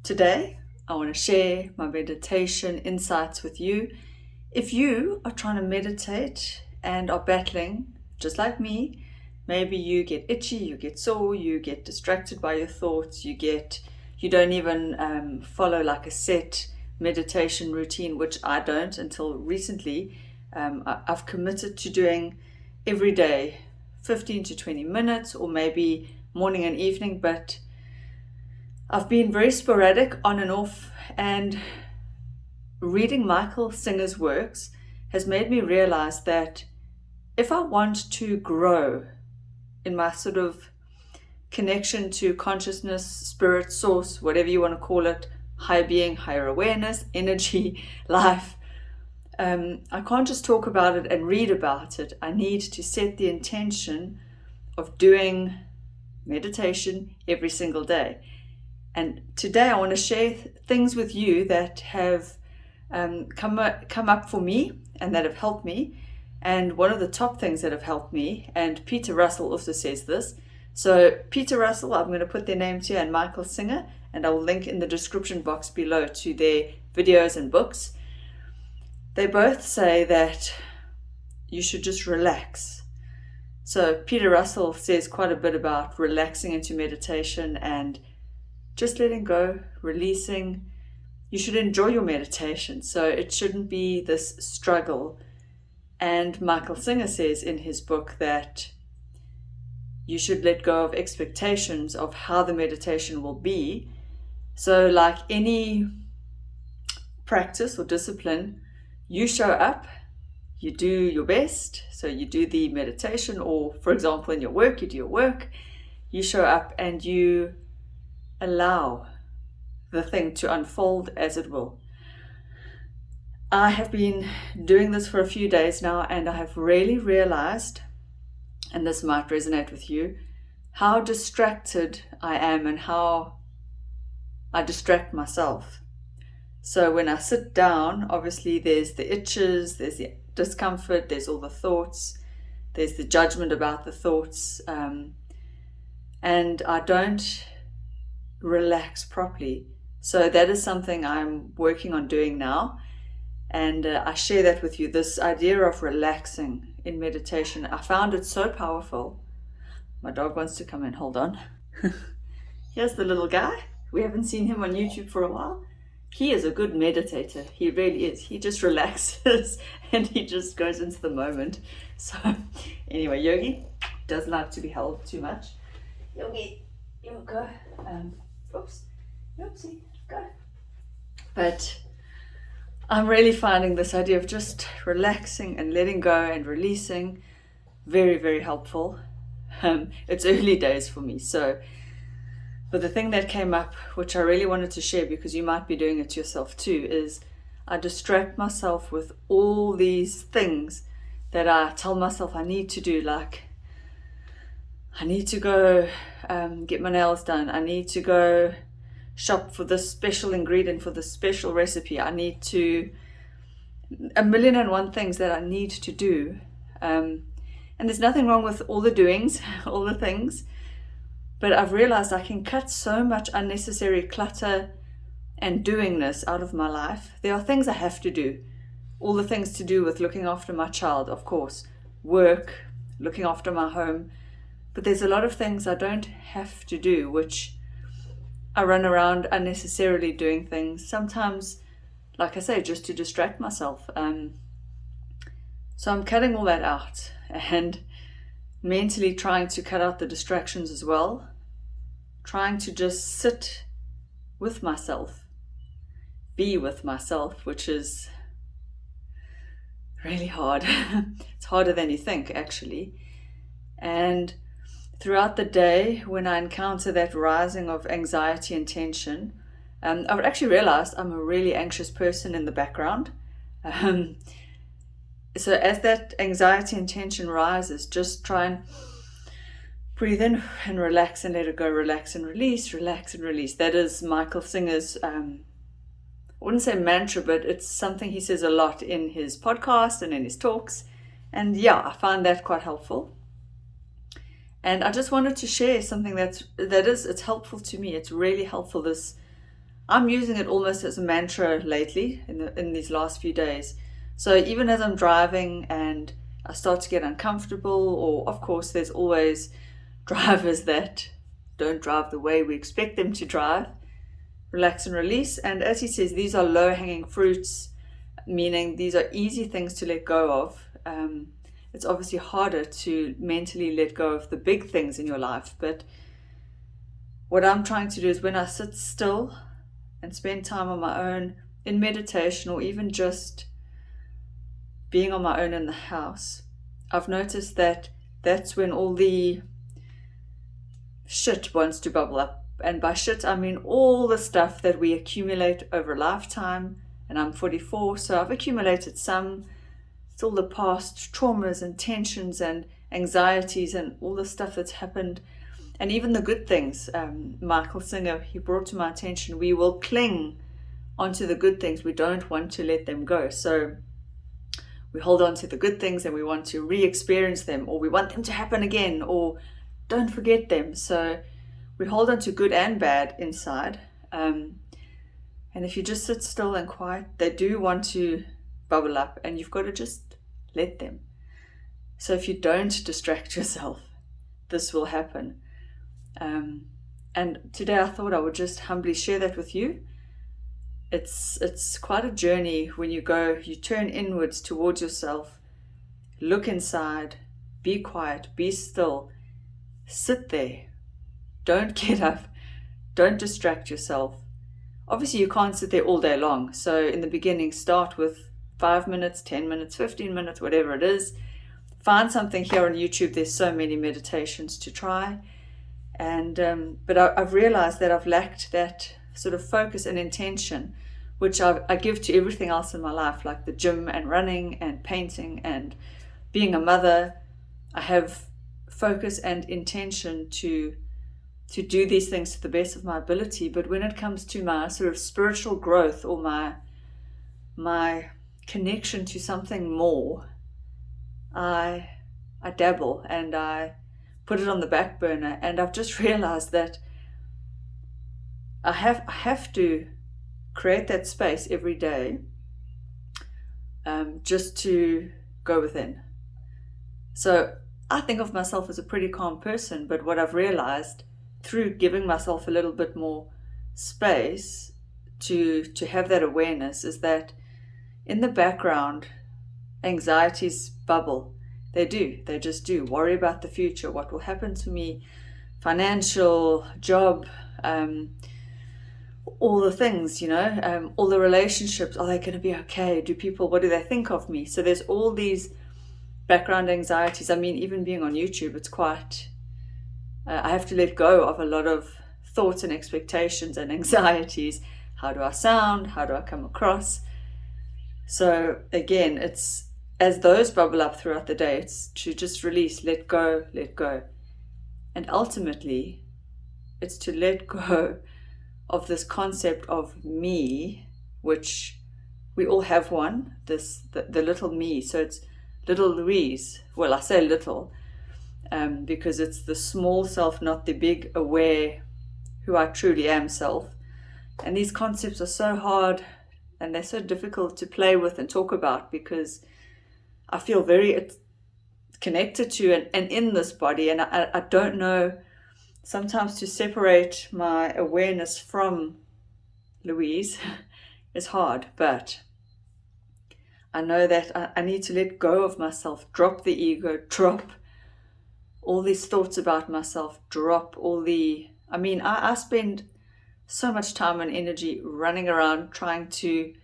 Today, I want to share my meditation insights with you. If you are trying to meditate and are battling, just like me, maybe you get itchy, you get sore, you get distracted by your thoughts, you don't even follow like a set meditation routine, which I don't until recently. I've committed to doing every day 15 to 20 minutes, or maybe morning and evening, but I've been very sporadic on and off, and reading Michael Singer's works has made me realize that if I want to grow in my sort of connection to consciousness, spirit, source, whatever you want to call it, higher being, higher awareness, energy, life, I can't just talk about it and read about it. I need to set the intention of doing meditation every single day. And today I want to share things with you that have come up for me and that have helped me. And one of the top things that have helped me, and Peter Russell also says this. So Peter Russell, I'm going to put their names here, and Michael Singer, and I'll link in the description box below to their videos and books. They both say that you should just relax. So Peter Russell says quite a bit about relaxing into meditation and just letting go, releasing. You should enjoy your meditation, so it shouldn't be this struggle. And Michael Singer says in his book that you should let go of expectations of how the meditation will be. So like any practice or discipline, you show up, you do your best. So you do the meditation, or for example in your work, you do your work, you show up and you allow the thing to unfold as it will. I have been doing this for a few days now, and I have really realized, and this might resonate with you, how distracted I am and how I distract myself. So when I sit down, obviously there's the itches, there's the discomfort, there's all the thoughts, there's the judgment about the thoughts, and I don't relax properly. So that is something I'm working on doing now, and I share that with you. This idea of relaxing in meditation, I found it so powerful. My dog wants to come in, hold on. Here's the little guy. We haven't seen him on YouTube for a while. He is a good meditator, he really is. He just relaxes and he just goes into the moment. So anyway, Yogi doesn't like to be held too much. Yogi, you go. Oopsie, go. But I'm really finding this idea of just relaxing and letting go and releasing very, very helpful. It's early days for me. But the thing that came up, which I really wanted to share because you might be doing it yourself too, is I distract myself with all these things that I tell myself I need to do, like I need to go get my nails done. I need to go shop for this special ingredient for this special recipe. I need to, a million and one things that I need to do. And there's nothing wrong with all the doings, all the things. But I've realized I can cut so much unnecessary clutter and doingness out of my life. There are things I have to do. All the things to do with looking after my child, of course, work, looking after my home. But there's a lot of things I don't have to do, which I run around unnecessarily doing things. Sometimes, like I say, just to distract myself. So I'm cutting all that out and mentally trying to cut out the distractions as well. Trying to just sit with myself, be with myself, which is really hard. It's harder than you think, actually. And throughout the day, when I encounter that rising of anxiety and tension, I've actually realized I'm a really anxious person in the background. So as that anxiety and tension rises, just try and breathe in and relax and let it go, relax and release, relax and release. That is Michael Singer's, I wouldn't say mantra, but it's something he says a lot in his podcast and in his talks. And yeah, I find that quite helpful. And I just wanted to share something it's helpful to me. It's really helpful, this I'm using it almost as a mantra lately in these last few days. So even as I'm driving and I start to get uncomfortable, or of course there's always drivers that don't drive the way we expect them to drive, relax and release. And as he says, these are low-hanging fruits, meaning these are easy things to let go of. It's obviously harder to mentally let go of the big things in your life, but what I'm trying to do is when I sit still and spend time on my own in meditation, or even just being on my own in the house, I've noticed that that's when all the shit wants to bubble up. And by shit, I mean all the stuff that we accumulate over a lifetime. And I'm 44, so I've accumulated some. It's all the past traumas and tensions and anxieties and all the stuff that's happened. And even the good things. Michael Singer, he brought to my attention, we will cling onto the good things. We don't want to let them go. So we hold on to the good things and we want to re-experience them, or we want them to happen again, or don't forget them. So we hold on to good and bad inside. And if you just sit still and quiet, they do want to bubble up, and you've got to just let them. So if you don't distract yourself, this will happen. And today I thought I would just humbly share that with you. It's quite a journey when you turn inwards towards yourself, look inside, be quiet, be still, sit there, don't get up, don't distract yourself. Obviously you can't sit there all day long, so in the beginning start with 5 minutes, 10 minutes, 15 minutes, whatever it is. Find something here on YouTube. There's so many meditations to try. And but I've realized that I've lacked that sort of focus and intention, which I give to everything else in my life, like the gym and running and painting and being a mother. I have focus and intention to do these things to the best of my ability. But when it comes to my sort of spiritual growth, or my connection to something more, I dabble and I put it on the back burner. And I've just realized that I have to create that space every day, just to go within. So I think of myself as a pretty calm person, but what I've realized through giving myself a little bit more space to have that awareness is that in the background, anxieties bubble. They just do. Worry about the future, what will happen to me, financial, job, all the things, all the relationships. Are they going to be okay? What do they think of me? So there's all these background anxieties. I mean, even being on YouTube, it's quite, I have to let go of a lot of thoughts and expectations and anxieties. How do I sound? How do I come across? So again, it's as those bubble up throughout the day, it's to just release, let go. And ultimately, it's to let go of this concept of me, which we all have one, the little me. So it's little Louise. Well, I say little because it's the small self, not the big, aware, who I truly am self. And these concepts are so hard and they're so difficult to play with and talk about, because I feel very connected to and in this body, and I don't know sometimes to separate my awareness from Louise is hard, but I know that I need to let go of myself, drop the ego, drop all these thoughts about myself, drop all I spend so much time and energy running around trying to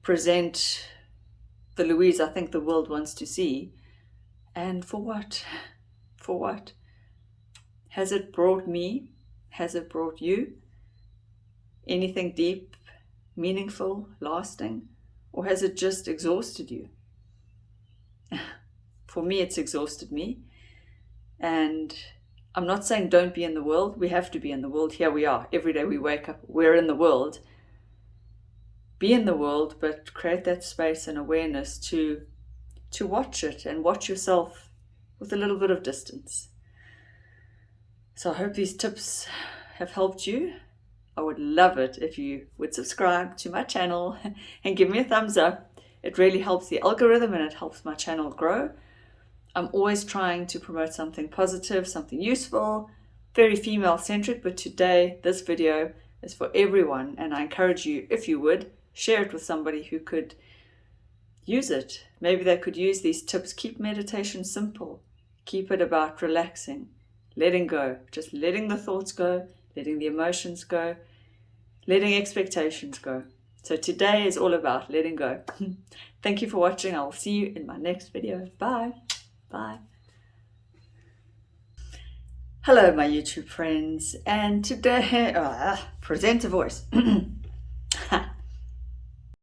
present the Louise I think the world wants to see. And for what? For what? Has it brought me? Has it brought you anything deep, meaningful, lasting? Or has it just exhausted you? For me, it's exhausted me. And I'm not saying don't be in the world. We have to be in the world. Here we are. Every day we wake up, we're in the world. Be in the world, but create that space and awareness to watch it and watch yourself with a little bit of distance. So I hope these tips have helped you. I would love it if you would subscribe to my channel and give me a thumbs up. It really helps the algorithm and it helps my channel grow. I'm always trying to promote something positive, something useful, very female centric, but today this video is for everyone, and I encourage you, if you would, share it with somebody who could use it. Maybe they could use these tips. Keep meditation simple. Keep it about relaxing, letting go, just letting the thoughts go, letting the emotions go, letting expectations go. So today is all about letting go. Thank you for watching. I will see you in my next video. Bye. Bye. Hello, my YouTube friends. And today, presenter voice.